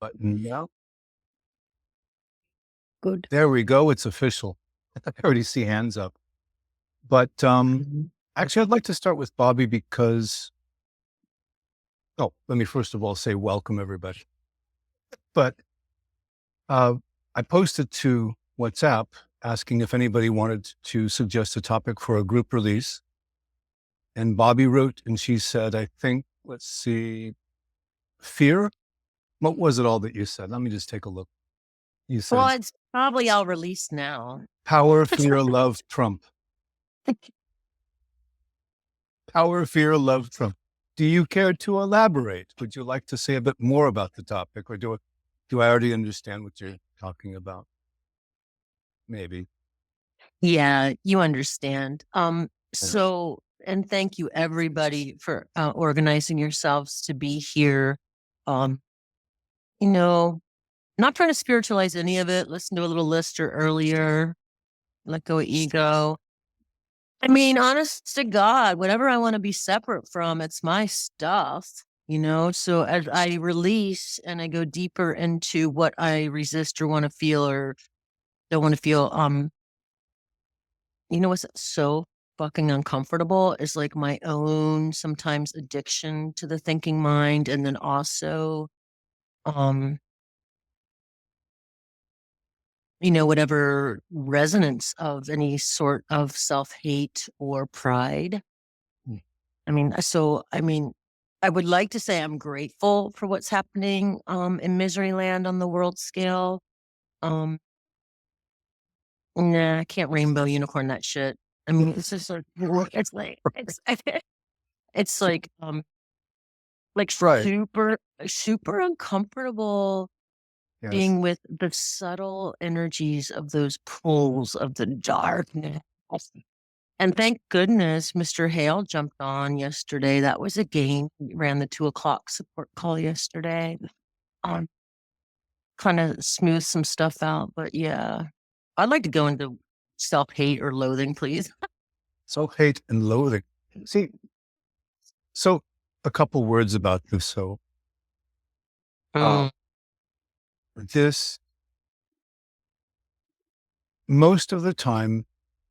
button now. Good. There we go. It's official. I already see hands up. But Mhm. actually, I'd like to start with Bobby because, let me first of all say welcome, everybody. But uh, I posted to WhatsApp asking if anybody wanted to suggest a topic for a group release. And Bobby wrote, and she said, I think, let's see, fear. What was it all that you said? Let me just take a look. You Well, said it's probably all released now. power, fear, love, Trump. Power, fear, love, Trump. Do you care to elaborate? Would you like to say a bit more about the topic, or do I already understand what you're talking about? Maybe. Yeah, you understand. Yeah. And thank you everybody for organizing yourselves to be here. Um, you know, not trying to spiritualize any of it. Listen to a little Lister earlier. Let go of ego. I mean, honest to God, whatever I want to be separate from, it's my stuff. So as I release and I go deeper into what I resist or want to feel or don't want to feel, what's so fucking uncomfortable is like my own sometimes addiction to the thinking mind. And then also, um, whatever resonance of any sort of self-hate or pride. Hmm. I would like to say I'm grateful for what's happening in misery land on the world scale. Um, nah, I can't rainbow unicorn that shit. I mean, it's just like it's like Right. super super uncomfortable Yes. being with the subtle energies of those pulls of the darkness. And thank goodness Mr. Hale jumped on yesterday. That was a game. He ran the 2 o'clock support call yesterday. Um, kind of smooth some stuff out. But yeah, I'd like to go into self hate or loathing, please. Self hate and loathing. See, so a couple words about this. So, uh, Mm, this most of the time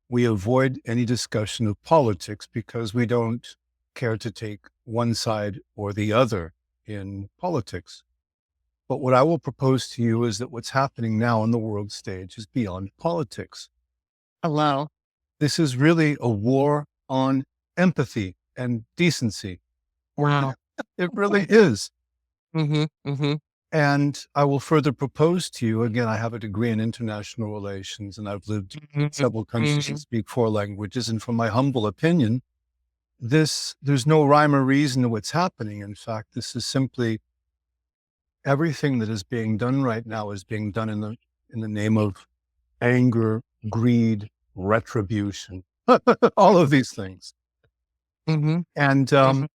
we avoid any discussion of politics because we don't care to take one side or the other in politics. But what I will propose to you is that what's happening now on the world stage is beyond politics. hello. This is really a war on empathy and decency. Wow. It really is. Mm-hmm. Mm-hmm. And I will further propose to you, again, I have a degree in international relations and I've lived in Mm-hmm. several countries Mm-hmm. and speak 4 languages. And from my humble opinion, there's no rhyme or reason to what's happening. In fact, this is simply everything that is being done right now is being done in the name of anger, greed, retribution, all of these things. Mm-hmm. And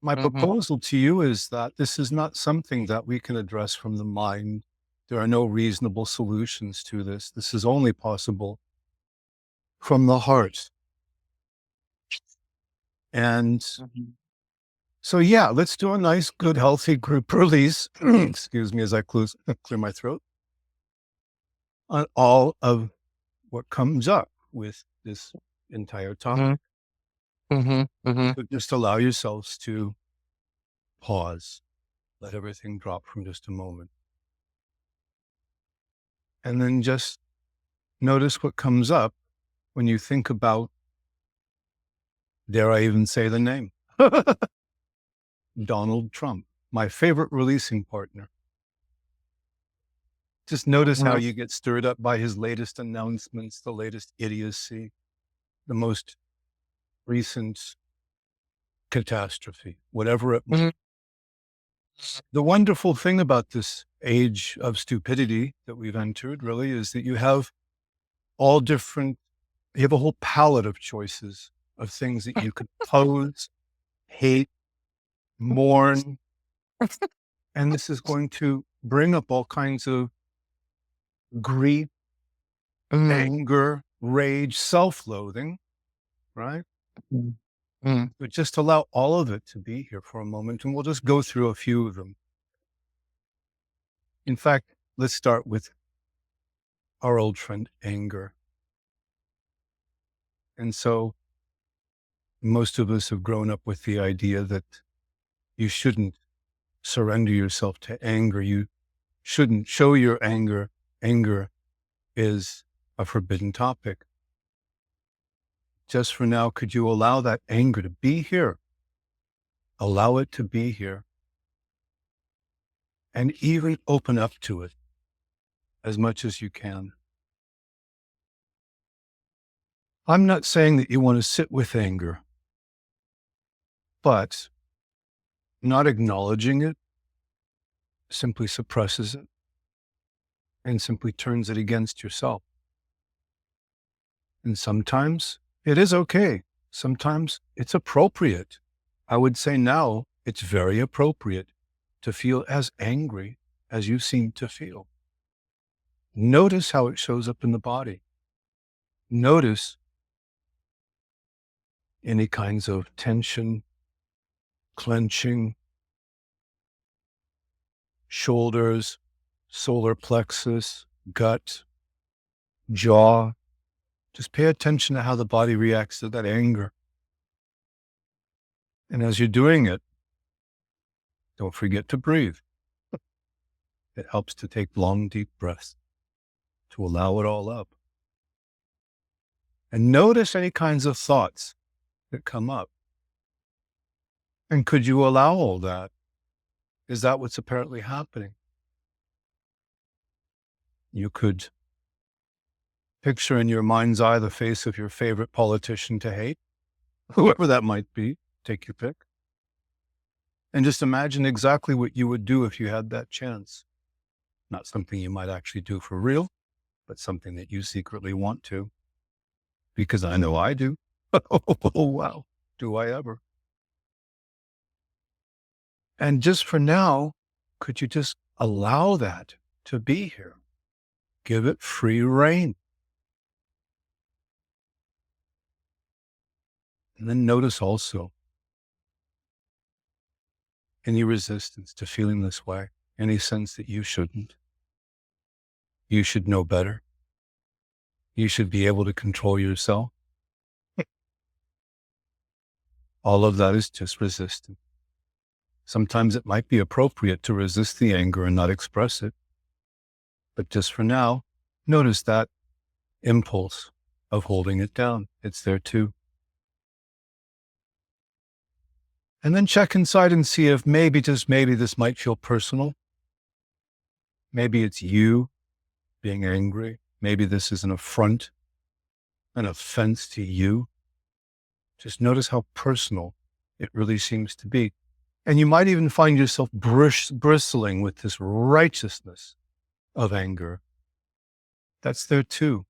my Mm-hmm. proposal to you is that this is not something that we can address from the mind. There are no reasonable solutions to this. This is only possible from the heart. And Mm-hmm. so, yeah, let's do a nice, good, healthy group release. Excuse me as I clear my throat on all of what comes up with this entire topic. Mm-hmm. Mm-hmm. So just allow yourselves to pause, let everything drop from just a moment. And then just notice what comes up when you think about, dare I even say the name, Donald Trump, my favorite releasing partner. Just notice how you get stirred up by his latest announcements, the latest idiocy, the most recent catastrophe, whatever it might. Mm-hmm. The wonderful thing about this age of stupidity that we've entered really is that you have you have a whole palette of choices of things that you could pose, hate, mourn, and this is going to bring up all kinds of grief, Mm-hmm. anger, rage, self-loathing, right? Mm-hmm. But just allow all of it to be here for a moment, and we'll just go through a few of them. In fact, let's start with our old friend, anger. And so most of us have grown up with the idea that you shouldn't surrender yourself to anger. You shouldn't show your anger. Anger is a forbidden topic. Just for now, could you allow that anger to be here? Allow it to be here. And even open up to it as much as you can. I'm not saying that you want to sit with anger, but not acknowledging it simply suppresses it and simply turns it against yourself. And sometimes it is okay. Sometimes it's appropriate. I would say now it's very appropriate to feel as angry as you seem to feel. Notice how it shows up in the body. Notice any kinds of tension, clenching, shoulders, solar plexus, gut, jaw. Just pay attention to how the body reacts to that anger. And as you're doing it, don't forget to breathe. It helps to take long, deep breaths to allow it all up. And notice any kinds of thoughts that come up. And could you allow all that? Is that what's apparently happening? You could picture in your mind's eye the face of your favorite politician to hate, whoever that might be, take your pick. And just imagine exactly what you would do if you had that chance. Not something you might actually do for real, but something that you secretly want to. Because I know I do. Oh, wow. Do I ever? And just for now, could you just allow that to be here? Give it free rein. And then notice also any resistance to feeling this way, any sense that you shouldn't. You should know better. You should be able to control yourself. All of that is just resistance. Sometimes it might be appropriate to resist the anger and not express it. But just for now, notice that impulse of holding it down. It's there too. And then check inside and see if maybe, just maybe, this might feel personal. Maybe it's you being angry. Maybe this is an affront, an offense to you. Just notice how personal it really seems to be. And you might even find yourself bristling with this righteousness of anger. That's there too.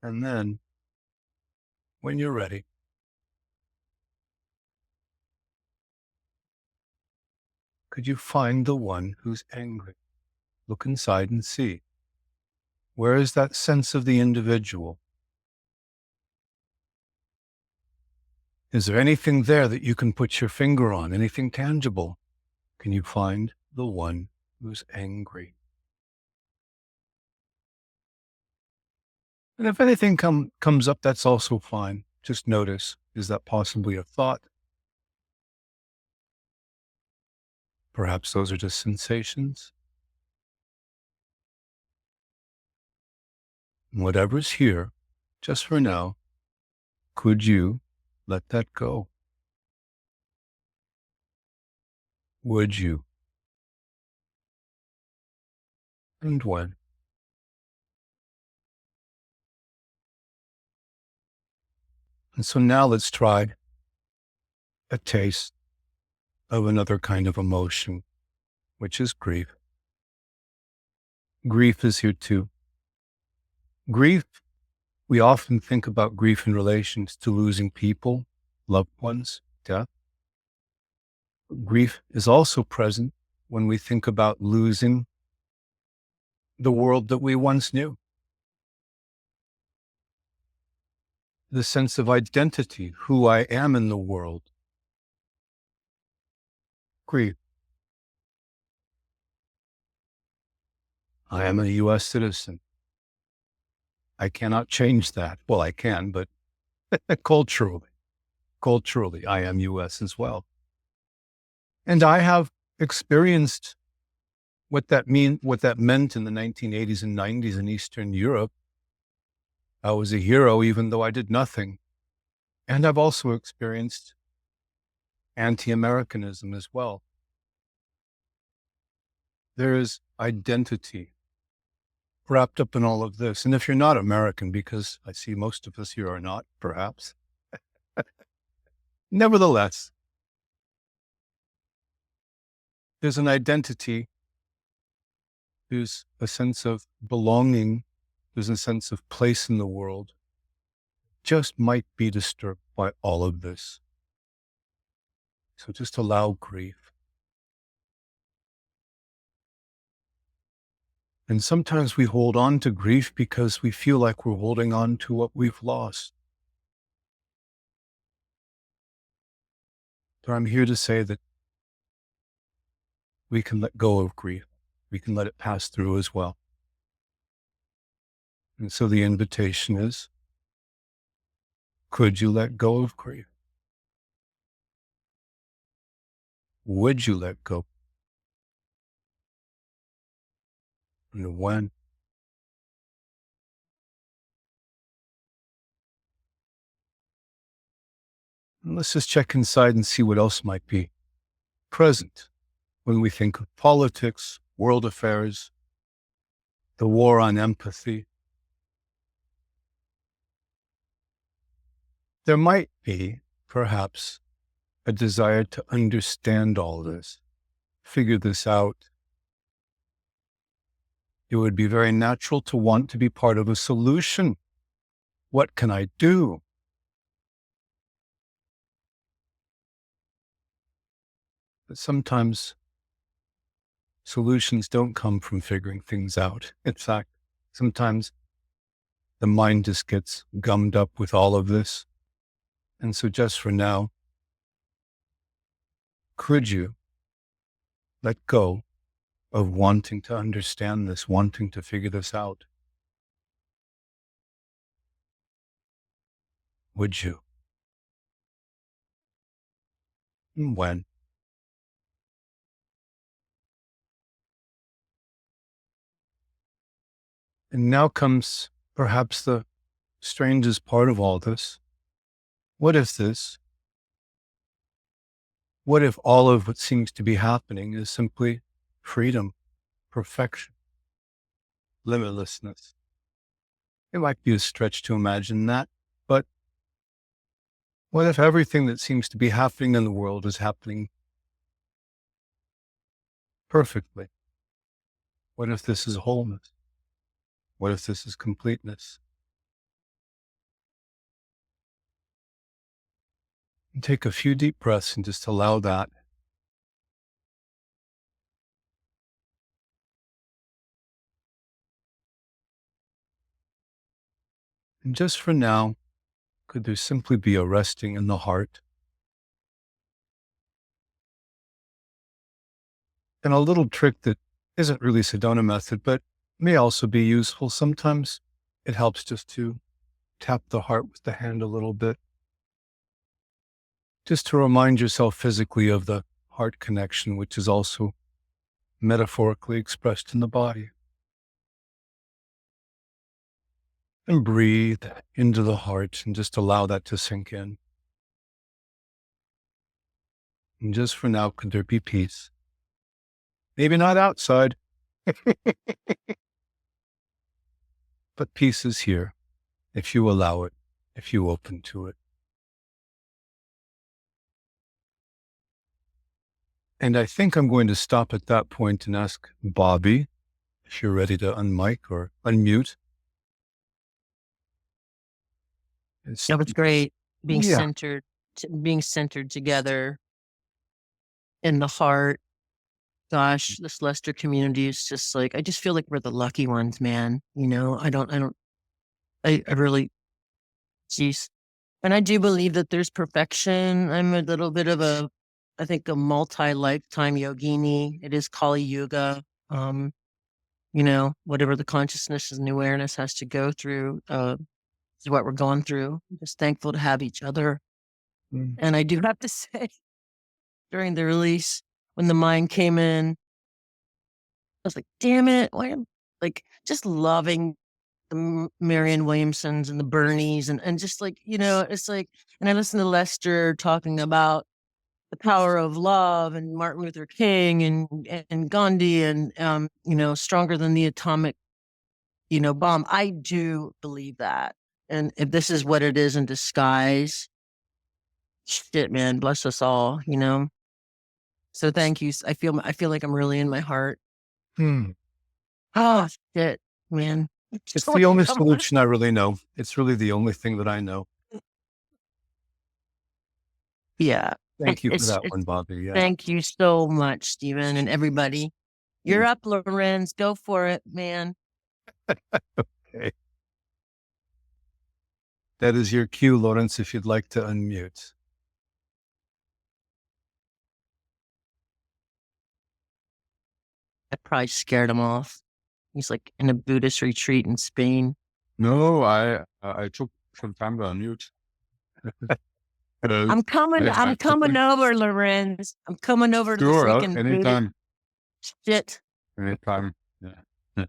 And then, when you're ready, could you find the one who's angry? Look inside and see. Where is that sense of the individual? Is there anything there that you can put your finger on? Anything tangible? Can you find the one who's angry? And if anything comes up, that's also fine. Just notice, is that possibly a thought? Perhaps those are just sensations. Whatever's here, just for now, could you let that go? Would you? And when? And so now let's try a taste of another kind of emotion, which is grief. Grief is here too. Grief, we often think about grief in relations to losing people, loved ones, death. Grief is also present when we think about losing the world that we once knew. The sense of identity, who I am in the world. Grief. I am a U.S. citizen. I cannot change that. Well, I can, but culturally, I am U.S. as well. And I have experienced what that meant in the 1980s and 90s in Eastern Europe. I was a hero, even though I did nothing. And I've also experienced anti-Americanism as well. There is identity wrapped up in all of this. And if you're not American, because I see most of us here are not, perhaps, nevertheless, there's an identity, there's a sense of belonging, there's a sense of place in the world, just might be disturbed by all of this. So just allow grief. And sometimes we hold on to grief because we feel like we're holding on to what we've lost. But I'm here to say that we can let go of grief. We can let it pass through as well. And so the invitation is, could you let go of grief? Would you let go? And when? And let's just check inside and see what else might be present when we think of politics, world affairs, the war on empathy. There might be, perhaps, a desire to understand all this, figure this out. It would be very natural to want to be part of a solution. What can I do? But sometimes solutions don't come from figuring things out. In fact, sometimes the mind just gets gummed up with all of this. And so just for now, could you let go of wanting to understand this, wanting to figure this out? Would you? And when? And now comes perhaps the strangest part of all this. What if all of what seems to be happening is simply freedom, perfection, limitlessness? It might be a stretch to imagine that, but what if everything that seems to be happening in the world is happening perfectly? What if this is wholeness? What if this is completeness? And take a few deep breaths and just allow that. And just for now, could there simply be a resting in the heart? And a little trick that isn't really Sedona method, but may also be useful. Sometimes it helps just to tap the heart with the hand a little bit, just to remind yourself physically of the heart connection, which is also metaphorically expressed in the body. And breathe into the heart and just allow that to sink in. And just for now, could there be peace? Maybe not outside, but peace is here if you allow it, if you open to it. And I think I'm going to stop at that point and ask Bobby if you're ready to unmic or unmute. That was great. Being Yeah. centered together in the heart. Gosh, this Lester community is just like, I just feel like we're the lucky ones, man. You know, I really, geez. And I do believe that there's perfection. I'm a little bit of a I think, a multi-lifetime yogini. It is Kali Yuga. Whatever the consciousness and awareness has to go through, is what we're going through. I'm just thankful to have each other. Mm. And I do have to say, during the release, when the mind came in, I was like, damn it. Why am like just loving the Marianne Williamsons and the Bernies and just like, it's like, and I listened to Lester talking about the power of love and Martin Luther King and Gandhi and, stronger than the atomic, bomb. I do believe that. And if this is what it is in disguise, shit, man, bless us all, So thank you. I feel like I'm really in my heart. Hmm. Oh, shit, man. It's the only solution I really know. It's really the only thing that I know. Yeah. Thank you for that one, Bobby. Yeah. Thank you so much, Stephen, and everybody. You're up, Lorenz. Go for it, man. Okay. That is your cue, Lawrence, if you'd like to unmute. I probably scared him off. He's like in a Buddhist retreat in Spain. No, I took some time to unmute. I'm coming over, Lorenz. I'm coming over to the Sure, freaking anytime. Shit. Anytime. Yeah.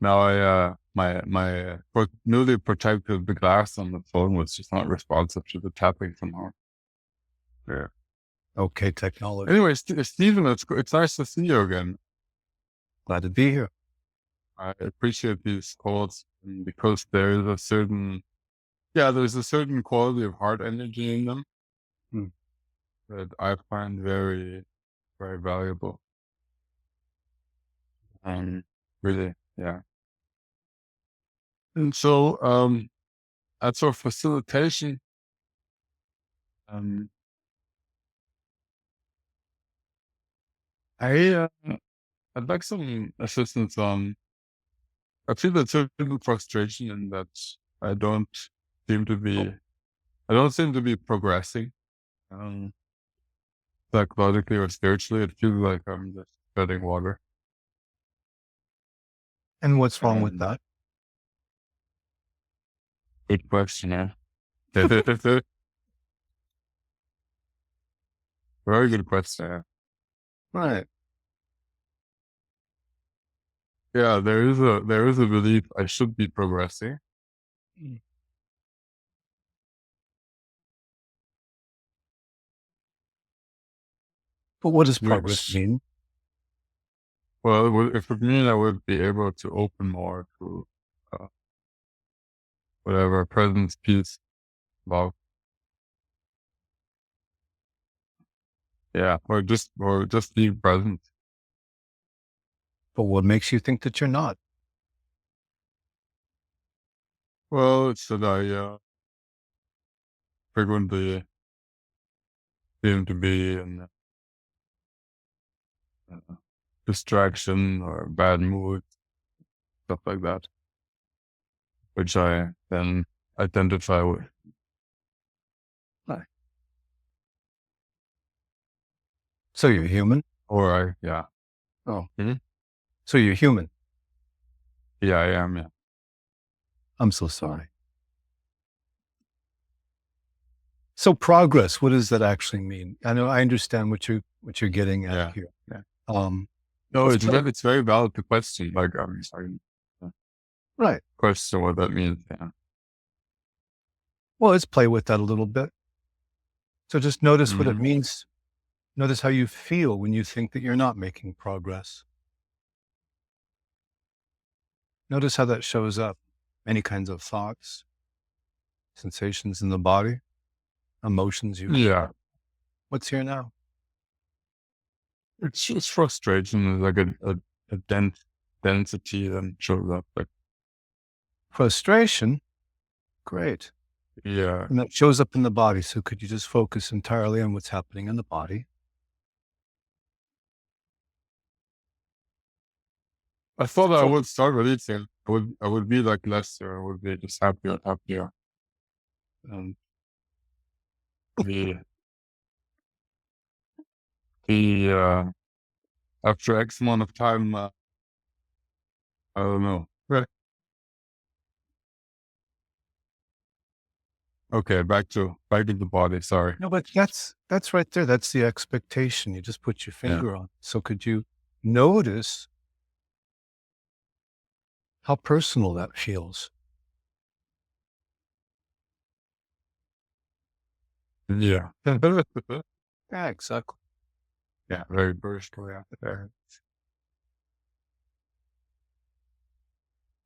Now my newly protected the glass on the phone was just not responsive to the tapping somehow. Yeah. Okay, technology. Anyway, Stephen, it's nice to see you again. Glad to be here. I appreciate these calls because there's a certain quality of heart energy in them that I find very, very valuable. Really, yeah. And so, as for facilitation, I'd like some assistance on. I feel a certain frustration in that I don't seem to be progressing, psychologically or spiritually. It feels like I'm just treading water. And what's wrong with that? Good question, yeah. Very good question. Right. Yeah, there is a belief I should be progressing. But what does progress mean? Well, if it means I would be able to open more to whatever presence, peace, love. Yeah, or just being present. But what makes you think that you're not? Well, it's that I frequently seem to be in distraction or bad mood, stuff like that, which I then identify with. So you're human? Yeah. Oh. So you're human? Yeah, I am, yeah. I'm so sorry. So progress, what does that actually mean? I know I understand what you're getting at here. Yeah. No, it's very valid to question, like, sorry. Right. Question what that means, yeah. Well, let's play with that a little bit. So just notice what it means. Notice how you feel when you think that you're not making progress. Notice how that shows up. Any kinds of thoughts, sensations in the body, emotions you Yeah. What's here now? It's just frustration. There's like a density that shows up. Like frustration? Great. Yeah. And that shows up in the body. So could you just focus entirely on what's happening in the body? I thought I would start releasing. I would be like Lester. I would be just happier. And the after X amount of time, I don't know. Right. Okay, back to the body. Sorry. No, but that's right there. That's the expectation. You just put your Yeah. finger on. So could you notice how personal that feels? Yeah. Yeah, exactly. Yeah, very personal. Yeah. There.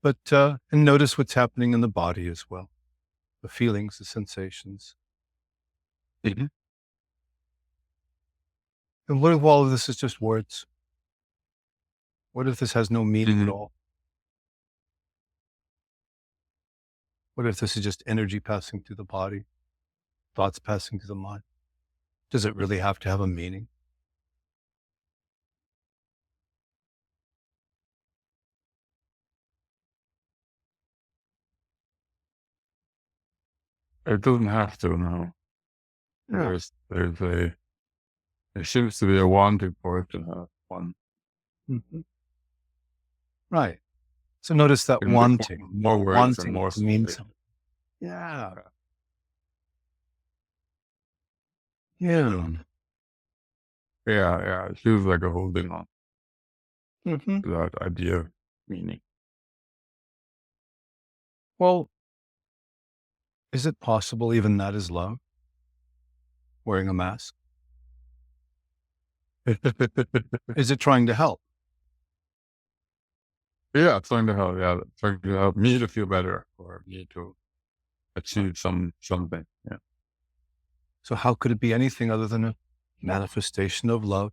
But and notice what's happening in the body as well. The feelings, the sensations. Mhm. And what if all of this is just words? What if this has no meaning at Mhm. all? What if this is just energy passing through the body, thoughts passing through the mind? Does it really have to have a meaning? It doesn't have to. No. Yeah. There seems to be a wanting for it to have one. Mhm. Right. So notice that In more, wanting, more words and wanting more to mean space. something. Yeah. Yeah. Yeah, it feels like a holding on Hmm. to that idea of meaning. Well, is it possible even that is love? Wearing a mask? Is it trying to help? Yeah, it's trying to help. Yeah, it's trying to help me to feel better or me to achieve something. Yeah. So how could it be anything other than a manifestation of love?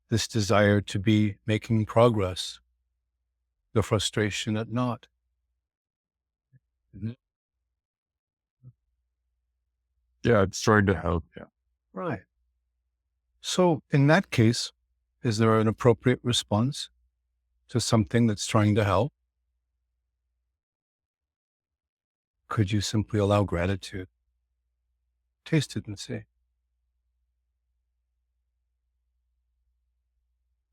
This desire to be making progress, the frustration at not. Mhm. Yeah, it's trying to help. Yeah. Right. So in that case, is there an appropriate response to something that's trying to help? Could you simply allow gratitude? Taste it and see.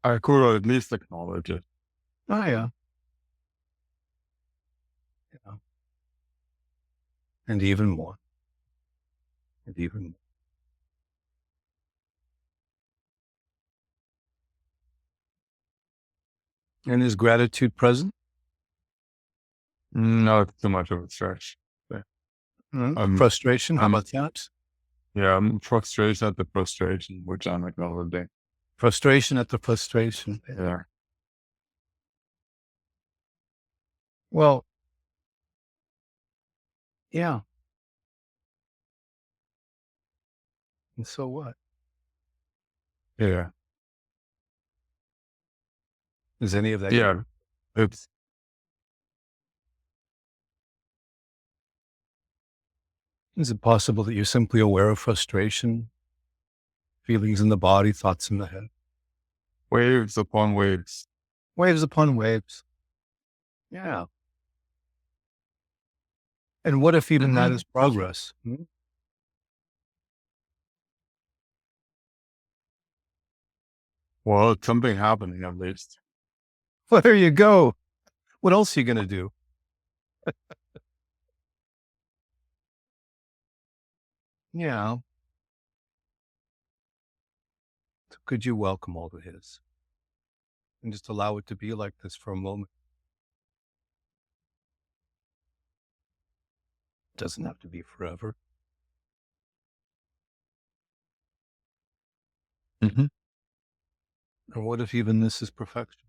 I could at least acknowledge it. Oh yeah. Yeah. And even more. And even more. And is gratitude present? Not too much of a stretch. I'm, Frustration? How I'm, about that? yeah, I'm frustration at the frustration, which I'm acknowledging. Frustration at the frustration. Yeah. Well, yeah. And so what? Yeah. Is any of that? Yeah. It's, Is it possible that you're simply aware of frustration, feelings in the body, thoughts in the head? waves upon waves. Waves upon waves. Yeah. And what if even that is progress? Well, it's something happening at least. Well, there you go. What else are you going to do? Yeah. So could you welcome all that is and just allow it to be like this for a moment? It doesn't have to be forever. Mm-hmm. And what if even this is perfection?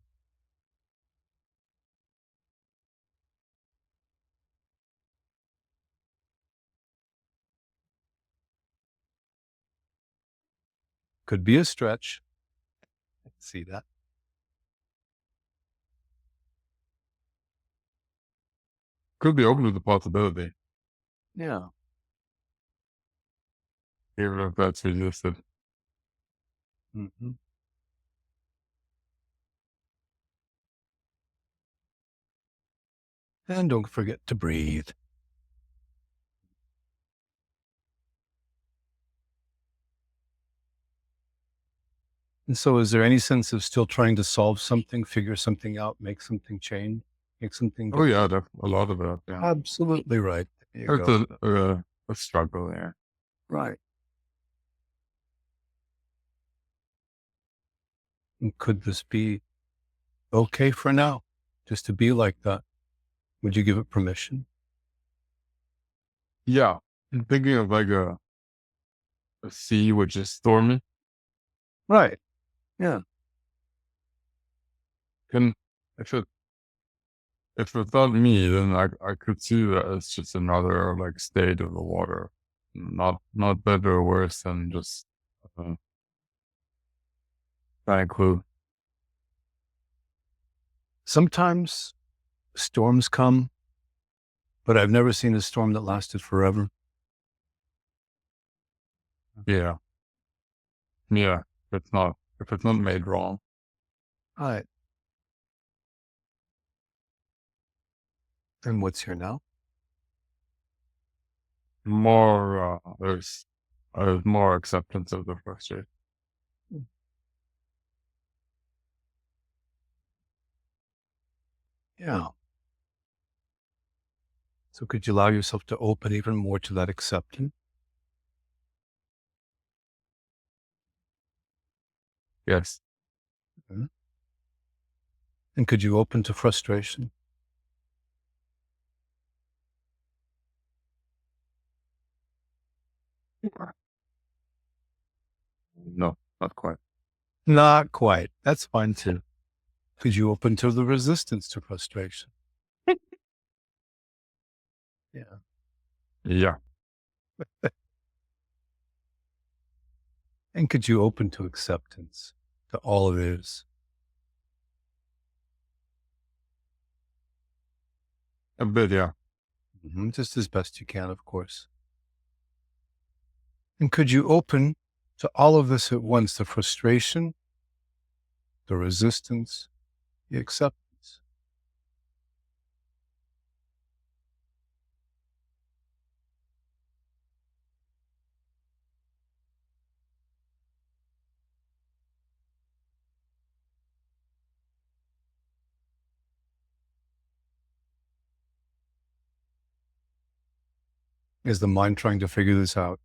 Could be a stretch. I can see that. Could be open to the possibility, Yeah. even if that's resisted. Hmm. And don't forget to breathe. And so is there any sense of still trying to solve something, figure something out, make something change, make something Oh yeah, a lot of it. Yeah, absolutely right. There you it's go. a struggle there. Right. And could this be okay for now? Just to be like that? Would you give it permission? Yeah, I'm thinking of like a sea which is stormy. Right. Yeah. Can if it if it's not me, then I could see that it's just another like state of the water, not better or worse than just uh, tranquil. Sometimes storms come, but I've never seen a storm that lasted forever. Yeah, yeah. If it's not made wrong. Right. And what's here now? More there's more acceptance of the frustration. Yeah. So could you allow yourself to open even more to that acceptance? Yes. Mhm. And could you open to frustration? No, not quite. Not quite. That's fine too. Could you open to the resistance to frustration? Yeah. Yeah. And could you open to acceptance, to all of it is? A bit, yeah. Just as best you can, of course. And could you open to all of this at once, the frustration, the resistance, the acceptance? Is the mind trying to figure this out?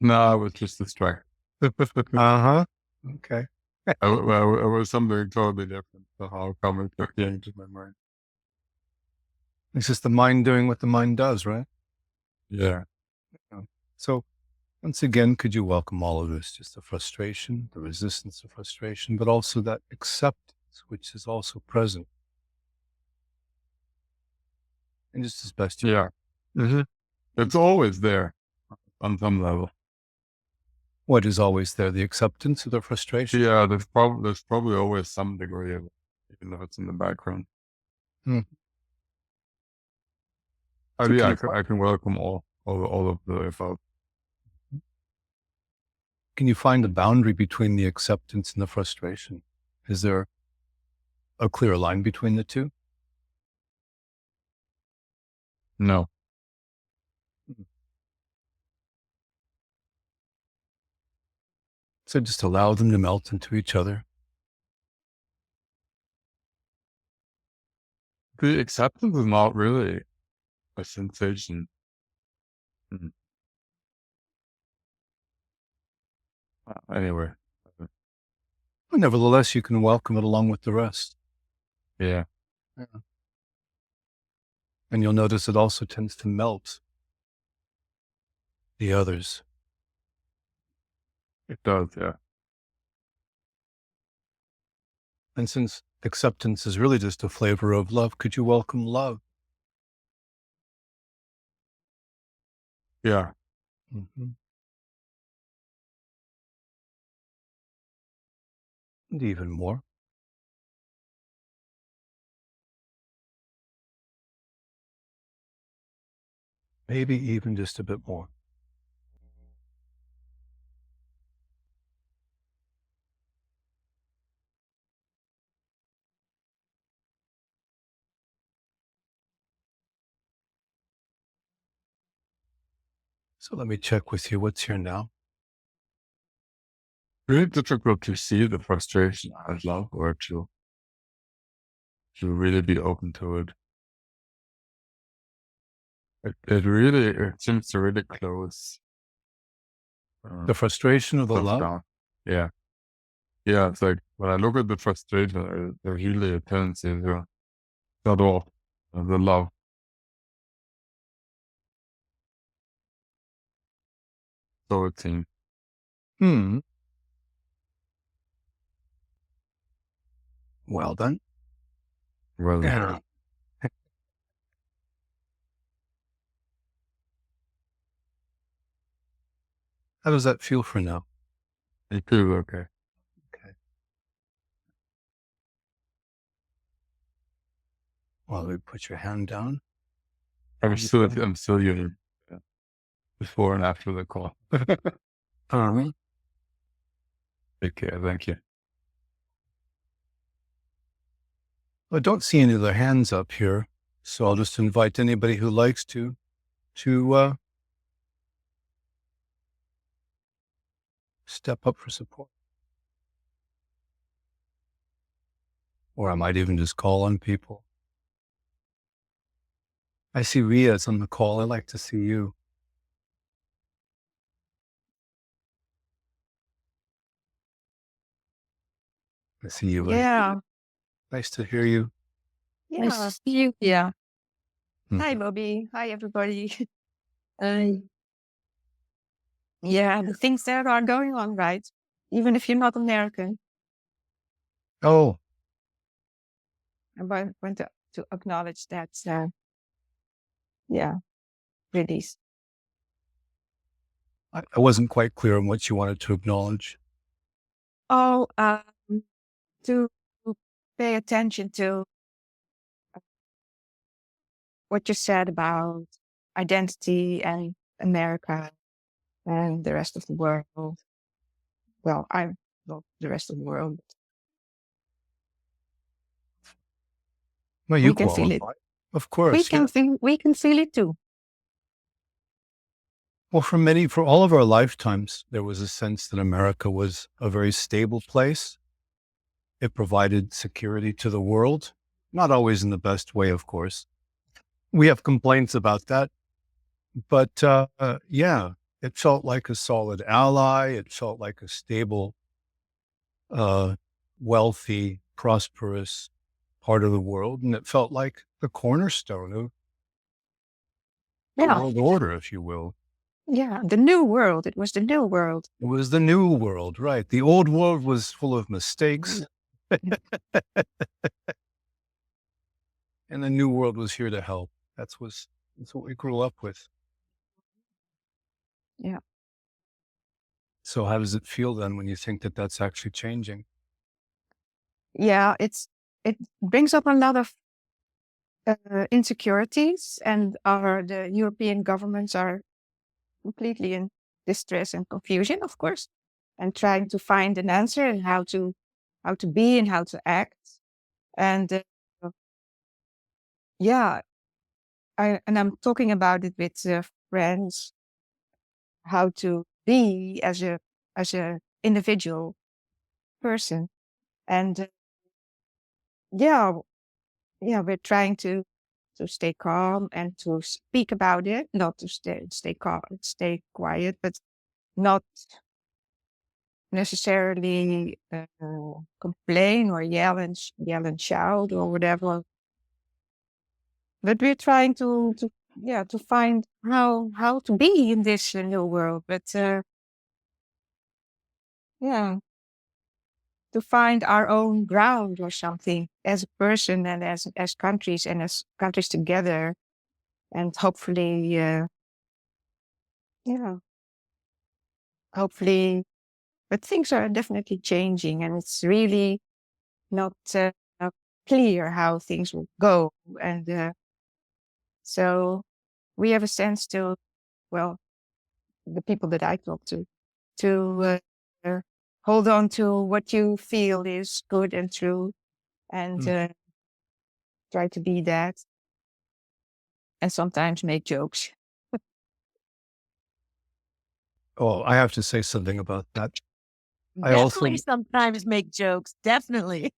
No, I was just distracted. Uh-huh. Okay. I was something totally different. So how come it came to my mind? It's just the mind doing what the mind does, right? Yeah. So once again, could you welcome all of this? Just the frustration, the resistance to frustration, but also that acceptance, which is also present. And just as best you Yeah. Mm-hmm. It's always there on some level. What is always there? The acceptance of the frustration? Yeah, there's probably always some degree of it, even if it's in the background. Hmm. Oh, So yeah, can you I can welcome all of the above. Can you find a boundary between the acceptance and the frustration? Is there a clear line between the two? No. So just allow them to melt into each other. The acceptance is not really a sensation. Mhm. Anyway. But nevertheless, you can welcome it along with the rest. Yeah. And you'll notice it also tends to melt the others. It does, yeah. And since acceptance is really just a flavor of love, could you welcome love? Yeah. Mm-hmm. And even more. Maybe even just a bit more. So let me check with you. What's here now? really difficult to see the frustration as love, or to really be open to it. It seems to really close The frustration of the stuff love. down. Yeah. Yeah, it's like when I look at the frustration, there's usually a tendency to shut off the love. So it seems. Hmm. Well done. Well, Yeah. How does that feel for now? it feels okay. Okay. Well, we put your hand down. I'm still human. Yeah. Before and after the call. Take care. Thank you. I don't see any other hands up here, so I'll just invite anybody who likes to step up for support. Or I might even just call on people. I see Ria's on the call. I'd like to see you. I see you. Ria. Yeah. Nice to hear you. Yeah. Nice to see you. Yeah. Mhm. Hi, Bobby. Hi, everybody. Uh, Yeah, the things that are going on, right? Even if you're not American. Oh, I want to acknowledge that. Yeah, release. I wasn't quite clear on what you wanted to acknowledge. Oh, to pay attention to what you said about identity and America and the rest of the world. Well, I'm not the rest of the world. Well, you We can feel it. qualify. Of course. We can feel it too. Well, for all of our lifetimes, there was a sense that America was a very stable place. It provided security to the world, not always in the best way, of course. We have complaints about that. But yeah, it felt like a solid ally. It felt like a stable, wealthy, prosperous part of the world. And it felt like the cornerstone of the Yeah. world order, if you will. Yeah, the new world. It was the new world. It was the new world, right? The old world was full of mistakes. And the new world was here to help. That's what we grew up with. Yeah. So how does it feel then when you think that that's actually changing? Yeah, it brings up a lot of insecurities, and the European governments are completely in distress and confusion, of course, and trying to find an answer and how to be and how to act. And yeah, I'm talking about it with friends, how to be as a individual person, and yeah, we're trying to stay calm and to speak about it, not to stay calm, stay quiet, but not necessarily complain or yell and shout or whatever. But we're trying to find how to be in this new world. But yeah, to find our own ground or something as a person and as countries and as countries together, and hopefully, yeah, hopefully. But things are definitely changing, and it's really not clear how things will go. And so we have a sense to, well, the people that I talk to hold on to what you feel is good and true, and try to be that, and sometimes make jokes. Oh, I have to say something about that. I also, Definitely sometimes make jokes. Definitely.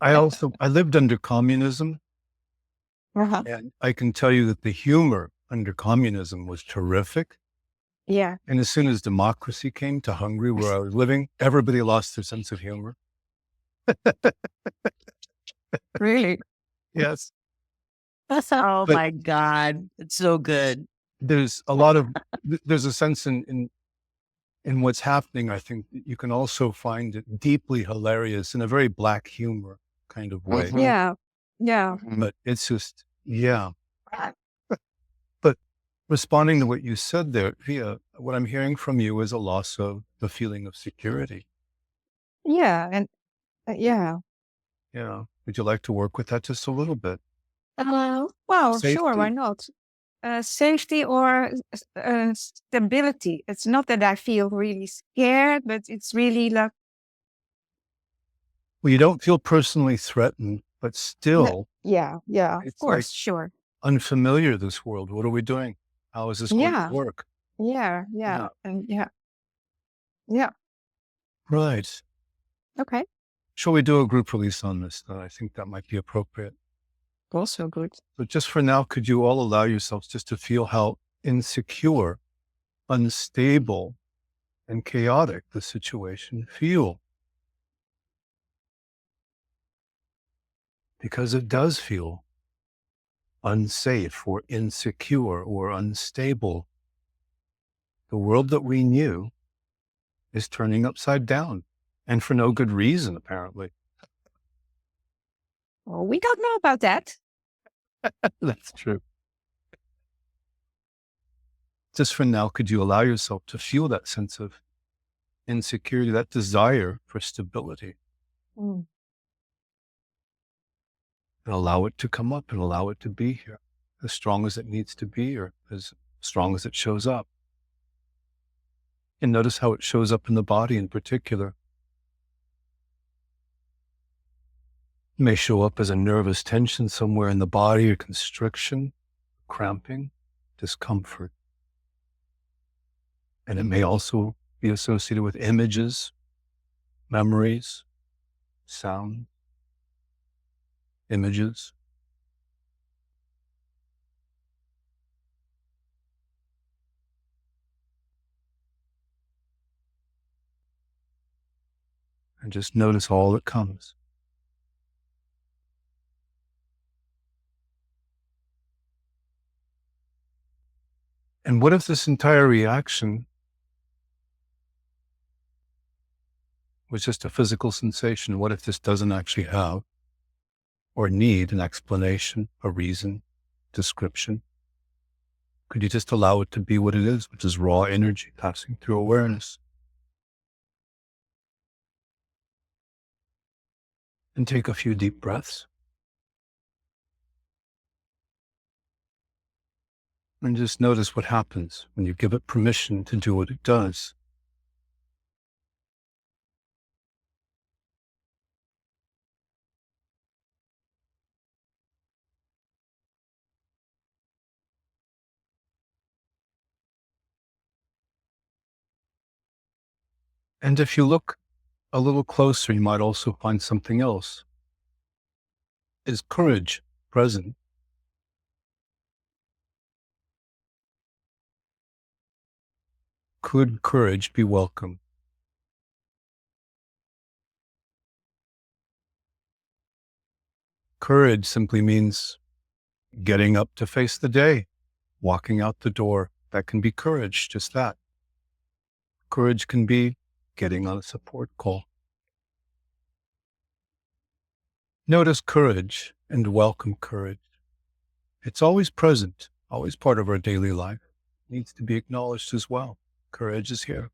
I lived under communism, Uh-huh. and I can tell you that the humor under communism was terrific. Yeah. And as soon as democracy came to Hungary, where I was living, everybody lost their sense of humor. Really. Yes. Oh But my God. It's so good. there's a lot of, there's a sense in what's happening. I think that you can also find it deeply hilarious in a very black humor kind of way. Mhm. Yeah. Yeah. But it's just, yeah. But responding to what you said there, Via, what I'm hearing from you is a loss of the feeling of security. Yeah. And yeah. Yeah. Would you like to work with that just a little bit? Well, sure. Why Safety. not? Safety or stability. It's not that I feel really scared, but it's really like, Well, you don't feel personally threatened, but still, yeah, of it's like course, sure. unfamiliar, this world. What are we doing? How is this going to Yeah. work? Yeah. And yeah. Right. Okay. Shall we do a group release on this? I think that might be appropriate. Also good. But just for now, could you all allow yourselves just to feel how insecure, unstable, and chaotic the situation feel? Because it does feel unsafe or insecure or unstable. The world that we knew is turning upside down, and for no good reason, apparently. Well, we don't know about that. That's true. Just for now, could you allow yourself to feel that sense of insecurity, that desire for stability, Mm. and allow it to come up and allow it to be here, as strong as it needs to be or as strong as it shows up? And notice how it shows up in the body in particular. It may show up as a nervous tension somewhere in the body, or constriction, cramping, discomfort. And it may also be associated with images, memories, sound, images. And just notice all that comes. And what if this entire reaction was just a physical sensation? What if this doesn't actually have or need an explanation, a reason, description? Could you just allow it to be what it is, which is raw energy passing through awareness? And take a few deep breaths. And just notice what happens when you give it permission to do what it does. And if you look a little closer, you might also find something else. Is courage present? Could courage be welcome? Courage simply means getting up to face the day, walking out the door. That can be courage, just that. Courage can be getting on a support call. Notice courage and welcome courage. It's always present, always part of our daily life. It needs to be acknowledged as well. Courage is here.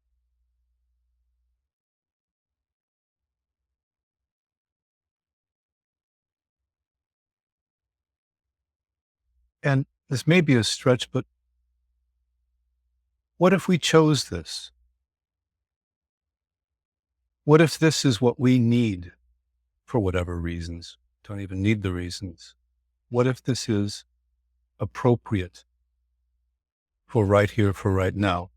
And this may be a stretch, but what if we chose this? What if this is what we need for whatever reasons? Don't even need the reasons. What if this is appropriate for right here, for right now?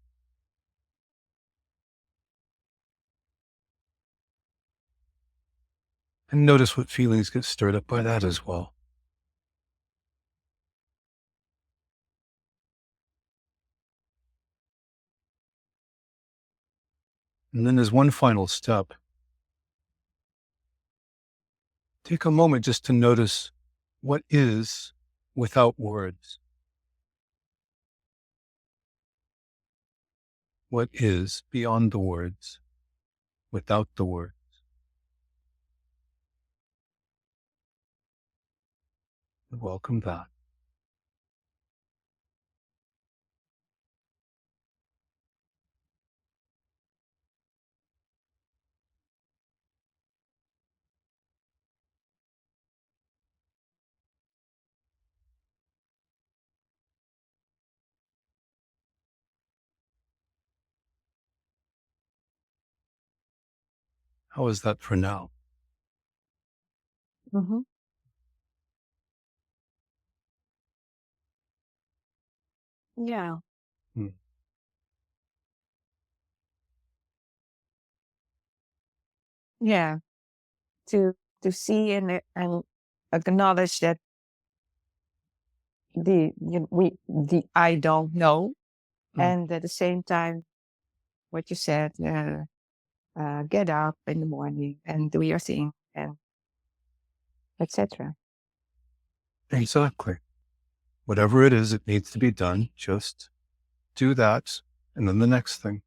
And notice what feelings get stirred up by that as well. And then there's one final step. Take a moment just to notice what is without words. What is beyond the words, without the words. Welcome that. How is that for now? Mm-hmm. Yeah. Hmm. Yeah. To see and acknowledge that the I don't know, and at the same time, what you said, get up in the morning and do your thing, and etc. Exactly. Whatever it is, it needs to be done. Just do that. And then the next thing.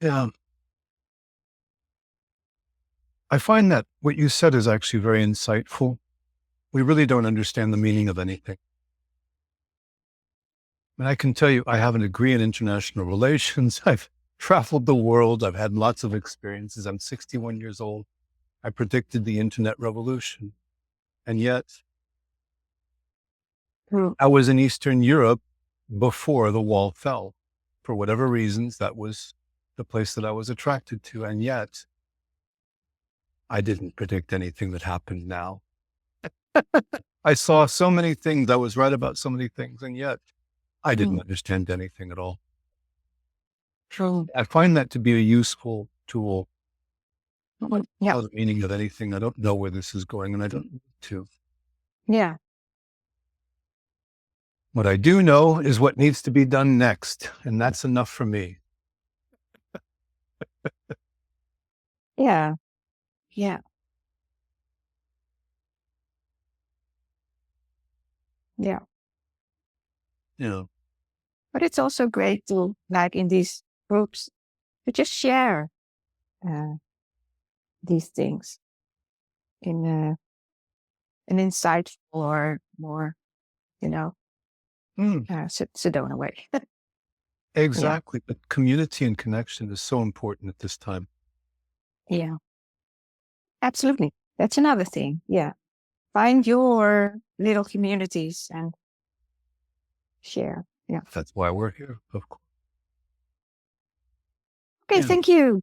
Yeah. I find that what you said is actually very insightful. We really don't understand the meaning of anything. And I can tell you, I have a degree in international relations. I've traveled the world. I've had lots of experiences. I'm 61 years old. I predicted the internet revolution. And yet I was in Eastern Europe before the wall fell. For whatever reasons, that was the place that I was attracted to. And yet I didn't predict anything that happened now. I saw so many things. I was right about so many things. And yet I didn't understand anything at all. True. I find that to be a useful tool. Yeah. Know the meaning of anything. I don't know where this is going, and I don't need to. Yeah. What I do know is what needs to be done next, and that's enough for me. Yeah. Yeah. Yeah. You know, But it's also great to, like in these groups, to just share these things in an insightful or more, Sedona way. exactly. But community and connection is so important at this time. Yeah. Absolutely. That's another thing. Yeah. Find your little communities and share. Yeah. That's why we're here, of course. Okay. Yeah. Thank you.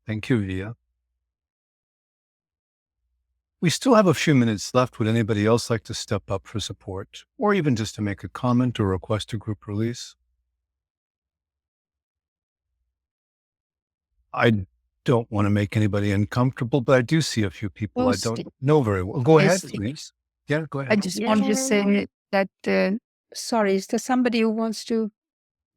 Thank you, Via. We still have a few minutes left. Would anybody else like to step up for support, or even just to make a comment or request a group release? I don't want to make anybody uncomfortable, but I do see a few people I don't know very well. Go ahead, please. Yeah, go I ahead. just want to say that, sorry, is there somebody who wants to?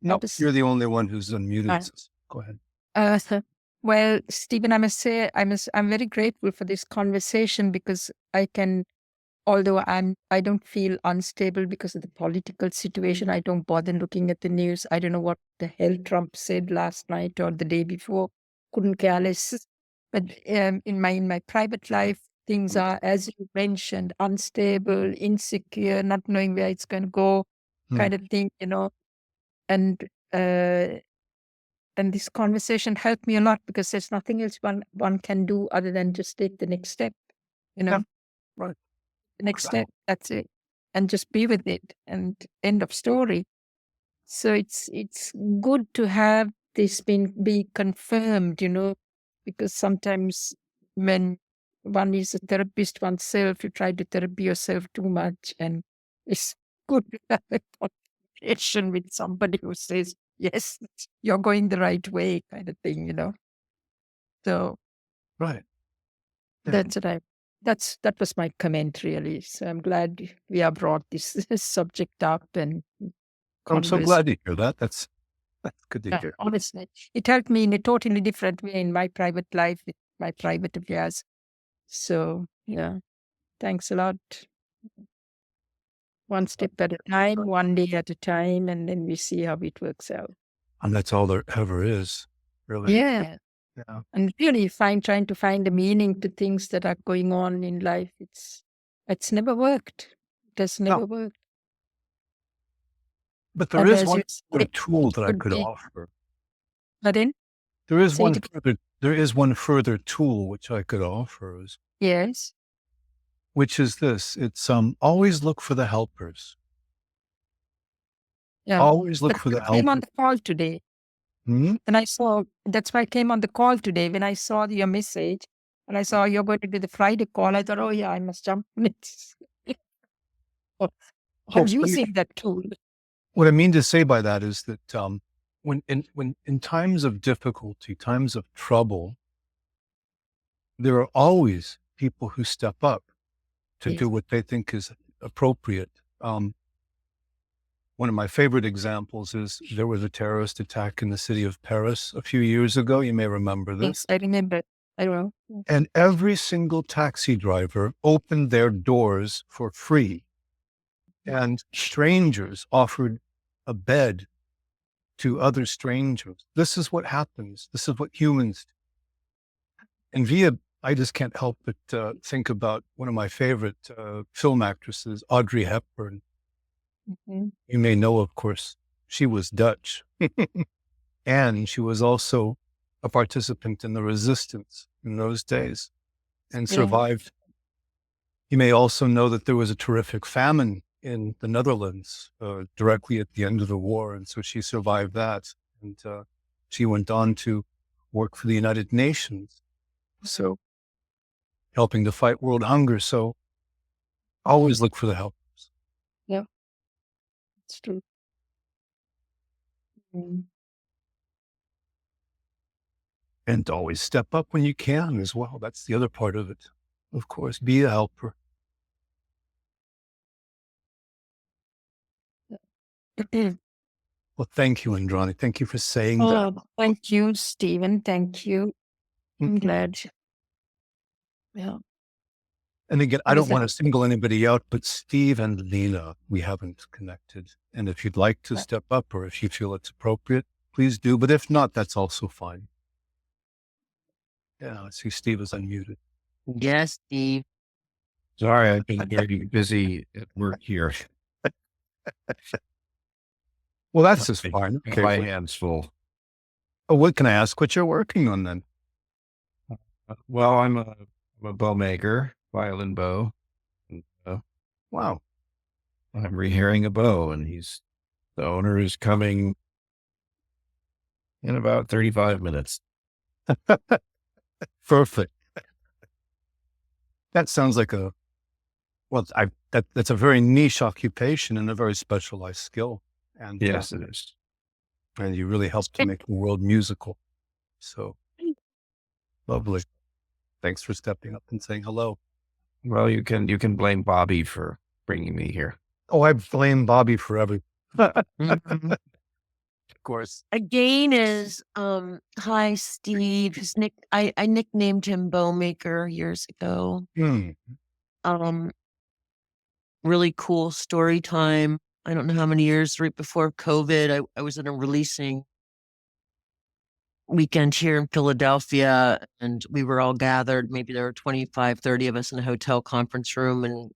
No, this- you're the only one who's unmuted. Right. Go ahead. Well, Stephen, I must say I'm very grateful for this conversation because although I don't feel unstable because of the political situation. I don't bother looking at the news. I don't know what the hell Trump said last night or the day before. Couldn't care less. But in my private life, things are, as you mentioned, unstable, insecure, not knowing where it's going to go, kind of thing, And this conversation helped me a lot because there's nothing else one can do other than just take the next step, Yeah, right. The next step, that's it. And just be with it and end of story. So it's good to have this be confirmed, because sometimes when one is a therapist oneself, you try to therapy yourself too much, and it's good to have a conversation with somebody who says, yes, you're going the right way, kind of thing, So Right. Yeah. that's what that was my comment really. So I'm glad we have brought this subject up and I'm so converse. glad to hear that. That's good to hear. Honestly, it helped me in a totally different way in my private life, with my private affairs. So yeah, thanks a lot. One step at a time, one day at a time, and then we see how it works out. And that's all there ever is, really. Yeah. Yeah. And really trying to find a meaning to things that are going on in life. It's never worked. It has never worked. But there And is as one you other say, tool that I could could be- offer. But then, There is Say one it further. There is one further tool which I could offer, yes. which is this. It's always look for the helpers. Yeah. Always look But for the I came on helpers. the call today. Hmm? And I saw, that's why I came on the call today. When I saw your message and I saw you're going to do the Friday call, I thought, oh yeah, I must jump on it. I'm let me- using that tool. What I mean to say by that is that when in times of difficulty, times of trouble, there are always people who step up to Yes. do what they think is appropriate. One of my favorite examples is there was a terrorist attack in the city of Paris a few years ago. You may remember this. Yes, I remember. I don't know. And every single taxi driver opened their doors for free. And strangers offered a bed to other strangers. This is what happens. This is what humans do. And I just can't help but think about one of my favorite film actresses, Audrey Hepburn. Mhm. You may know, of course, she was Dutch. And she was also a participant in the resistance in those days and Yeah. survived. You may also know that there was a terrific famine in the Netherlands directly at the end of the war. And so she survived that. And she went on to work for the United Nations. So helping to fight world hunger. So always look for the help. It's true. Mm. And always step up when you can as well. That's the other part of it. Of course, be a helper. Well, thank you, Andrani. Thank you for saying that. Oh, thank you, Stephen. Thank you. I'm glad. Yeah. And again, I What don't is want that? to single anybody out, but Steve and Lena, we haven't connected. And if you'd like to Right. step up or if you feel it's appropriate, please do. But if not, that's also fine. Yeah, I see Steve is unmuted. Yes, Steve. Sorry, I've been very busy at work here. Well, that's just My- fine. My Okay. hands full. Oh, what can I ask what you're working on then? Well, I'm a bow maker, violin bow. And, Wow. I'm rehearing a bow, and the owner is coming in about 35 minutes. Perfect. That sounds like that's a very niche occupation and a very specialized skill. And Yes, it is. and you really helped to make the world musical. So lovely. Thanks for stepping up and saying hello. Well, you can blame Bobby for bringing me here. Oh, I blame Bobby for everything. Mhm. Of course. Again is hi Steve. I nicknamed him Bowmaker years ago. Hmm. Really cool story time. I don't know how many years right before COVID. I was in a releasing weekend here in Philadelphia and we were all gathered. Maybe there were 25, 30 of us in a hotel conference room. And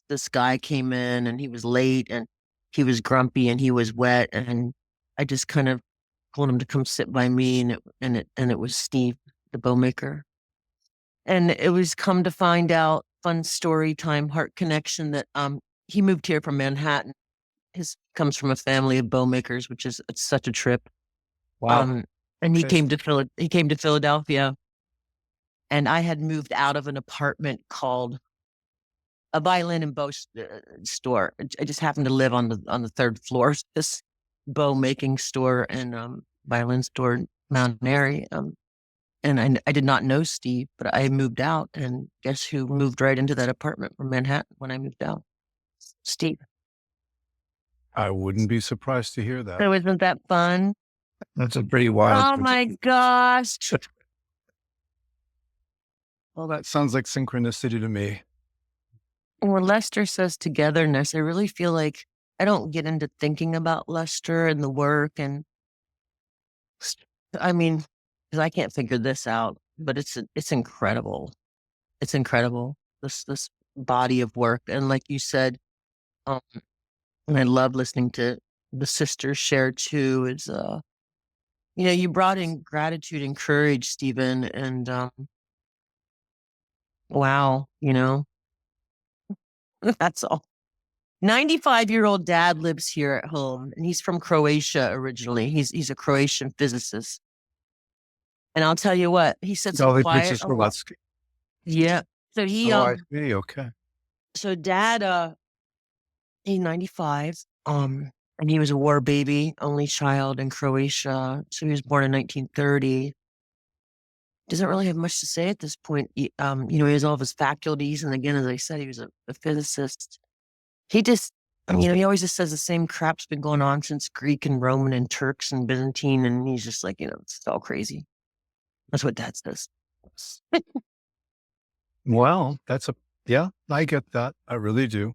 this guy came in and he was late and he was grumpy and he was wet. And I just kind of told him to come sit by me and it was Steve, the Bowmaker. And it was come to find out, fun story time, heart connection, that he moved here from Manhattan. His comes from a family of bowmakers, which is it's such a trip. Wow. And he Okay. came to Philadelphia, and I had moved out of an apartment called a violin and bow store. I just happened to live on the third floor of this bow making store and violin store in Mount Airy. And I did not know Steve, but I moved out, and guess who moved right into that apartment from Manhattan when I moved out? Steve. I wouldn't be surprised to hear that. So isn't that fun? That's a pretty wild. Oh my gosh. Well, that sounds like synchronicity to me. When Lester says togetherness, I really feel like I don't get into thinking about Lester and the work. And I mean, because I can't figure this out, but it's incredible. It's incredible. This body of work. And like you said, and I love listening to the sisters share too, is, you brought in gratitude and courage, Stephen. And, wow, that's all. 95-year-old dad lives here at home, and he's from Croatia originally. He's a Croatian physicist. And I'll tell you what, he sits Dolly quiet. Princess a lot. Rowatsky. Yeah. So he, Oh, I see. Okay. so dad, he's 95, and he was a war baby, only child in Croatia. So he was born in 1930. Doesn't really have much to say at this point. He has all of his faculties. And again, as I said, he was a physicist. He just, he always just says the same crap's been going on since Greek and Roman and Turks and Byzantine. And he's just like, it's all crazy. That's what dad says. Well, yeah, I get that. I really do.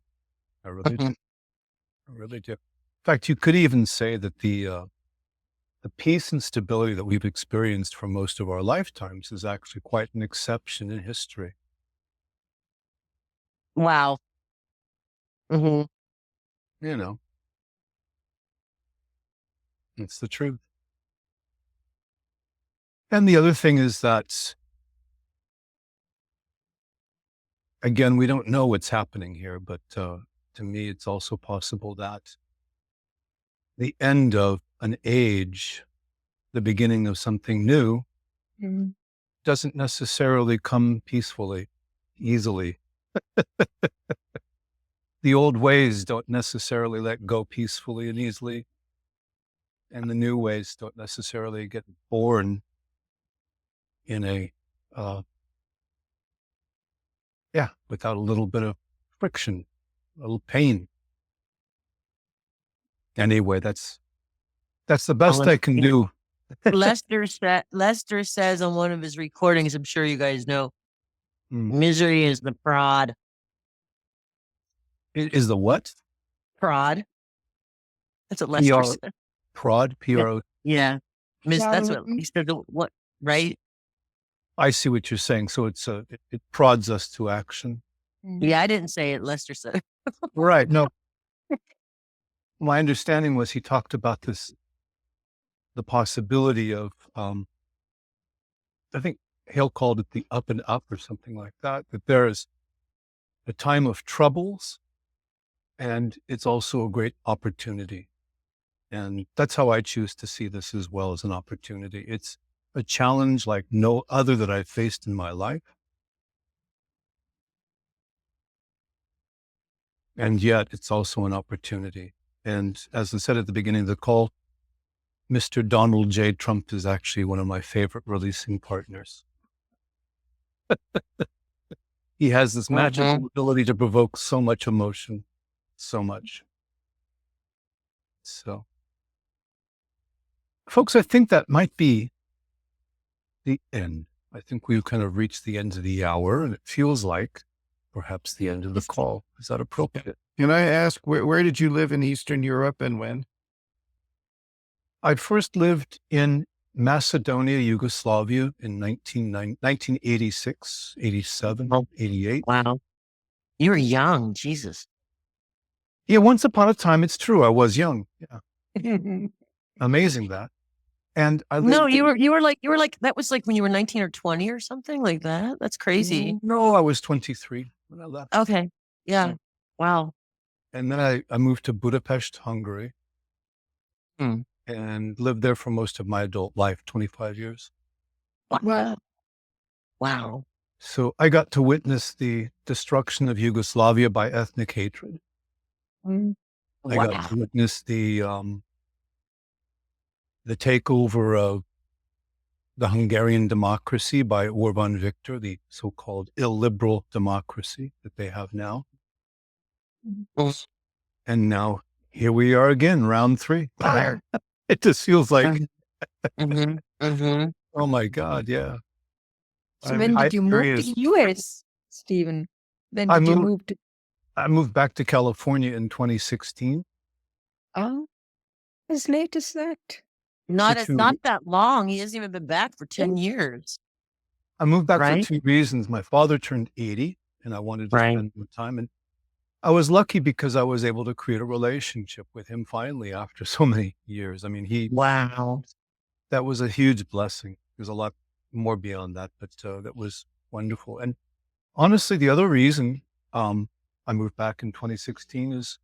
I really do. I really do. In fact, you could even say that the peace and stability that we've experienced for most of our lifetimes is actually quite an exception in history. Wow. Mm-hmm. It's the truth. And the other thing is that, again, we don't know what's happening here, but to me, it's also possible that the end of an age, the beginning of something new, doesn't necessarily come peacefully, easily. The old ways don't necessarily let go peacefully and easily. And the new ways don't necessarily get born in without a little bit of friction, a little pain. Anyway, that's the best I can do. Lester says on one of his recordings, I'm sure you guys know, misery is the prod. Is the what? Prod. That's what Lester said. Prod, P-R-O. Yeah. That's what he said. What, right? I see what you're saying. So it prods us to action. Yeah, I didn't say it. Lester said it. Right. No. My understanding was he talked about the possibility of, I think Hale called it the up and up or something like that there is a time of troubles and it's also a great opportunity. And that's how I choose to see this as well, as an opportunity. It's a challenge like no other that I've faced in my life. And yet it's also an opportunity. And as I said at the beginning of the call, Mr. Donald J. Trump is actually one of my favorite releasing partners. He has this magical ability to provoke so much emotion, so much. So, folks, I think that might be the end. I think we've kind of reached the end of the hour, and it feels like perhaps the end of the call. Is that appropriate? Can I ask, where did you live in Eastern Europe and when? I first lived in Macedonia, Yugoslavia in 1986, 87, 88. Wow. You were young. Jesus. Yeah, once upon a time, it's true. I was young. Yeah. Amazing that. And I lived No, you were like, that was like when you were 19 or 20 or something like that. That's crazy. No, I was 23 when I left. Okay. Yeah. Wow. And then I moved to Budapest, Hungary, and lived there for most of my adult life, 25 years. Wow. Wow. So I got to witness the destruction of Yugoslavia by ethnic hatred. I got to witness the takeover of The Hungarian Democracy by Orbán Viktor, the so-called illiberal democracy that they have now. Mm. And now here we are again, round 3. It just feels like, Mhm. Mhm. oh my God, yeah. So I'm when I did you move to experienced US, Stephen? When I did you moved move to? I moved back to California in 2016 Oh, as late as that. for Not 2 not that long. He hasn't even been back for 10 Oh, years, I moved back for right? 2 reasons. My father turned 80 and I wanted to Right. spend more time, and I was lucky because I was able to create a relationship with him finally after so many years. I mean, Wow. that was a huge blessing. There's a lot more beyond that, but that was wonderful. And honestly, the other reason I moved back in 2016 is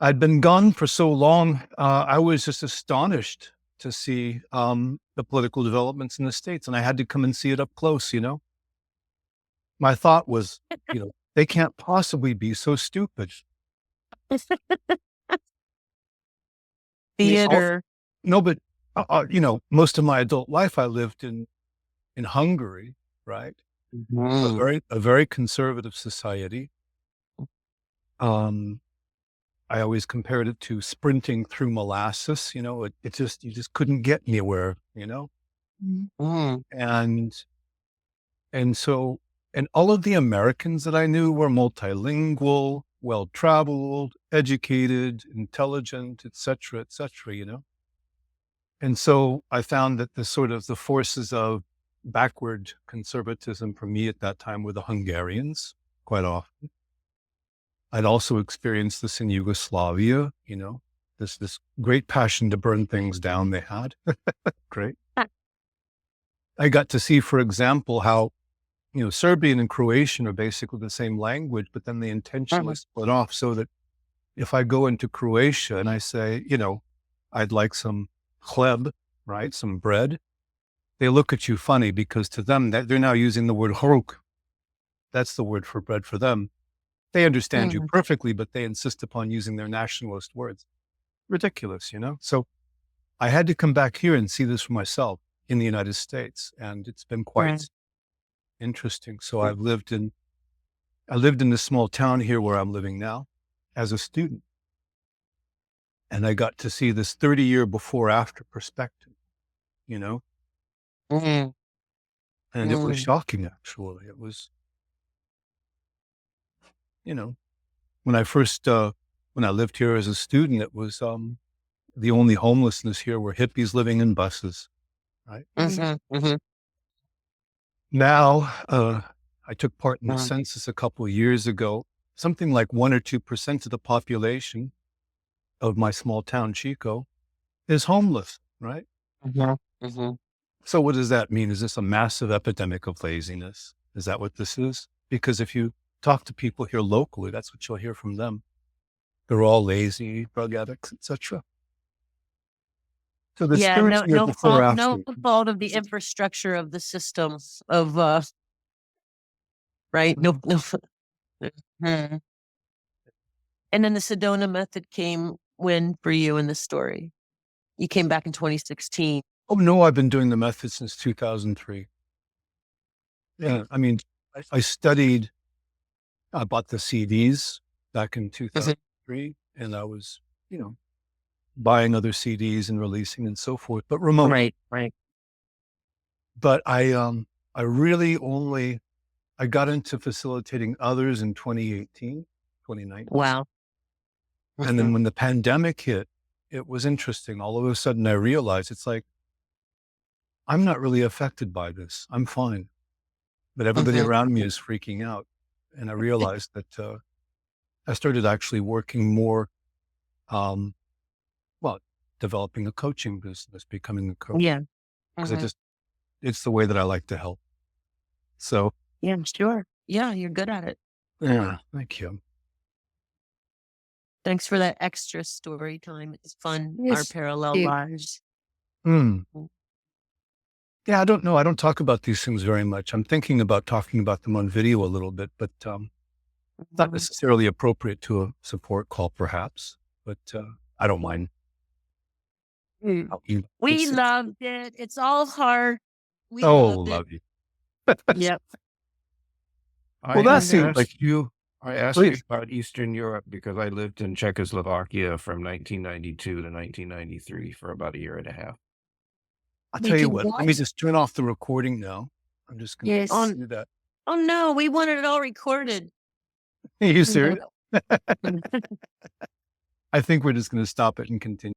I'd been gone for so long. I was just astonished to see the political developments in the States, and I had to come and see it up close, you know? My thought was, they can't possibly be so stupid. I mean, Theater. no, but most of my adult life I lived in Hungary, right? A Mhm. very conservative society. Um, I always compared it to sprinting through molasses. It just you just couldn't get anywhere. Mm. And so and all of the Americans that I knew were multilingual, well traveled, educated, intelligent, etc., etc. And so I found that the forces of backward conservatism for me at that time were the Hungarians quite often. I'd also experienced this in Yugoslavia, this great passion to burn things down they had. Great. I got to see, for example, how, Serbian and Croatian are basically the same language, but then they intentionally Mhm. split off so that if I go into Croatia and I say, I'd like some hleb, right? Some bread. They look at you funny because to them they're now using the word hruk. That's the word for bread for them. They understand you Mm. perfectly, but they insist upon using their nationalist words. Ridiculous, So I had to come back here and see this for myself in the United States. And it's been Right. quite interesting. So I lived in this small town here where I'm living now as a student. And I got to see this 30-year before after perspective, you know, Mhm. and it was Mm. shocking, actually. It was, when I first, when I lived here as a student, it was the only homelessness here were hippies living in buses, right? Mhm. Mhm. Now, I took part in the Mhm. census a couple of years ago. Something like 1 or 2% of the population of my small town, Chico, is homeless, right? Mhm. Mhm. So what does that mean? Is this a massive epidemic of laziness? Is that what this is? Because if you talk to people here locally, that's what you'll hear from them. They're all lazy, drug addicts, etc. So this Yeah, 30 year before no after. fault of the infrastructure of the system of right? No. Mhm. And then the Sedona method came when for you in the story? You came back in 2016. Oh no, I've been doing the method since 2003. Yeah, I mean, I studied. I bought the CDs back in Mhm. 2003, and I was, you know, buying other CDs and releasing and so forth, but remote. Right, right. But I really only I got into facilitating others in 2018, 2019. Wow. And then Mhm. when the pandemic hit, it was interesting. All of a sudden I realized it's like, I'm not really affected by this. I'm fine. But everybody Mhm. around me is freaking out. And I realized that I started actually working more, um, well, developing a coaching business, becoming a coach, Yeah. because Mhm. it's the way that I like to help. So, Yeah, sure. Yeah, you're good at it. yeah, thank you. Thanks for that extra story time. It's fun, our yes. parallel You- lives. Mm. Yeah, I don't know. I don't talk about these things very much. I'm thinking about talking about them on video a little bit, but not Mhm. necessarily appropriate to a support call, perhaps. But I don't mind. Mm. You- We it's- loved it. It's all heart. We oh, loved it. love you. Yep. Well, that I seems asked like- you. I asked you Please. about Eastern Europe because I lived in Czechoslovakia from 1992 to 1993 for about a year and a half. I'll We tell you did what. Let me what? just turn off the recording now. I'm just going Yes. to do that. Oh no, we wanted it all recorded. Are you serious? I think we're just going to stop it and continue.